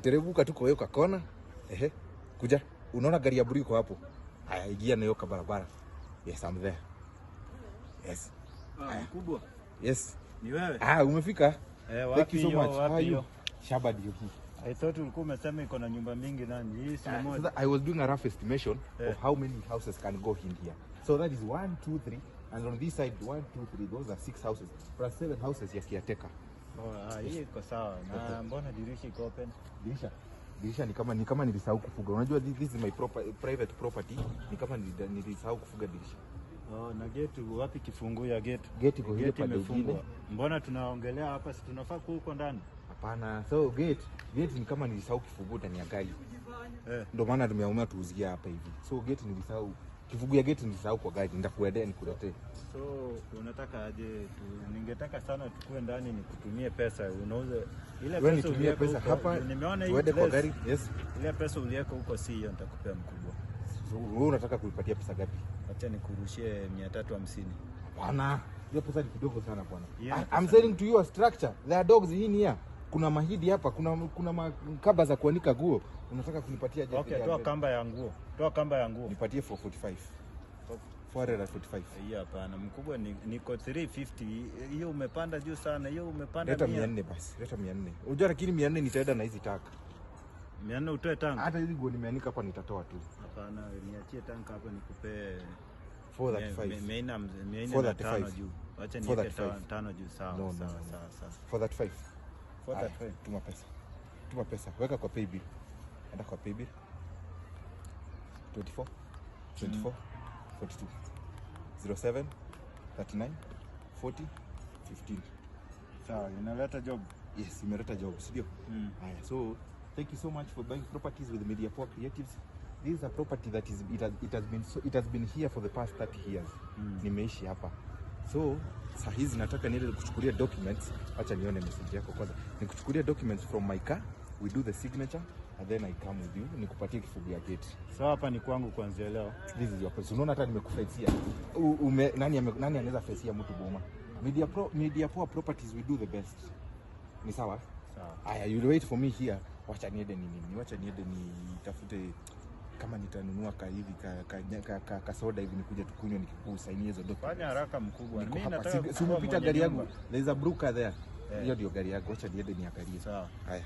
Terebuka tu kwa hiyo kona. Kuja. Unaona gari ya blue iko hapo. Haya, ingia na hiyo barabara. Yes, I'm there. Yes. Mkubwa. Yes. Ni wewe? Umefika? Thank you so much. How are you? Shabad you. I thought ulikuwa umesema iko na nyumba mingi nani. Hii si moja. I was doing a rough estimation of how many houses can go in here. So that is 1, 2, 3. And on this side, 1, 2, 3, those are 6 houses. Plus 7 houses ya caretaker. Hii iko sawa. Na mbona dirisha iko open? Dirisha ni kama nilisahau kufuga. Unajua this is my private property. Ni kama nilisahau kufuga dirisha. Na gate wapi kifungu ya gate? Gate iko ile pale nyingine. Mbona tunaongelea hapa, si tunafaa huko ndani? Hapana. So gate ni kama nilisahau kifungu ndani ya gari. Ndio maana tumeamua tuuzie hapa hivi. So gate nilisahau. Kifungu ya gate nilisahau kwa gari. Nitakuendea nikuletee. So unataka aje? Ningetaka sana tukue ndani nikutumie pesa. Unauza ile pesa uliye pesa hapa. Nimeona hii tuende kwa gari. Yes. Ile pesa uliyeko huko si hiyo nitakupea mkubwa. So wewe unataka kuipatia pesa gapi? Acha nikurushie 350. Hapana. Hiyo pesa ni kidogo sana bwana. I'm selling to you a structure. There are dogs in here. Kuna mahidi hapa, kuna makaba za kuanika nguo. Unataka kunipatia je? Okay, toa kamba ya nguo. Nipatie 445. 445. Hii hapana mkubwa, niko 350. Hiyo umepanda juu sana. Hiyo umepanda 400 basi. Leta 400. Unajua lakini 400 nitaenda na hizi taka. 400 utoe tanka. Hata hizi nguo nimeanika hapa nitatoa tu. Hapana, niachie tanka hapa nikupe 435. Meina 5 juu. Acha niweke 5 juu sawa. 435. 435. Tuma pesa. Weka kwa paybill. Enda kwa paybill. 24 42 07 39 40 15. Sawa, inaleta job. Yes, imeleta job, sio? Haya, so thank you so much for buying properties with Mediapoa Creatives. This is a property that it has been here for the past 30 years. Nimeishi hapa. So saa hizi nataka niende kuchukulia documents. Acha nione message yako kwanza. Nikuchukulia documents from my car. We do the signature and then I come with you. Nikupatie kifungu ya gate. So hapa ni kwangu kuanzia leo. This is your place. Unaona hata nimekufesia. Nani anaweza fesia mtu boma? Mediapoa Properties, we do the best. Ni sawa? Sawa. Aya, you wait for me here. Wacha niende nitafute kama nitanunua ka soda hivi nikuja tukunywe nikikusaini hizo document. Fanya haraka mkubwa. Mimi nataka kumupita gari yangu. There is a broker there. Hiyo ndio gari yako. Acha niende niangalie. Sawa. Haya.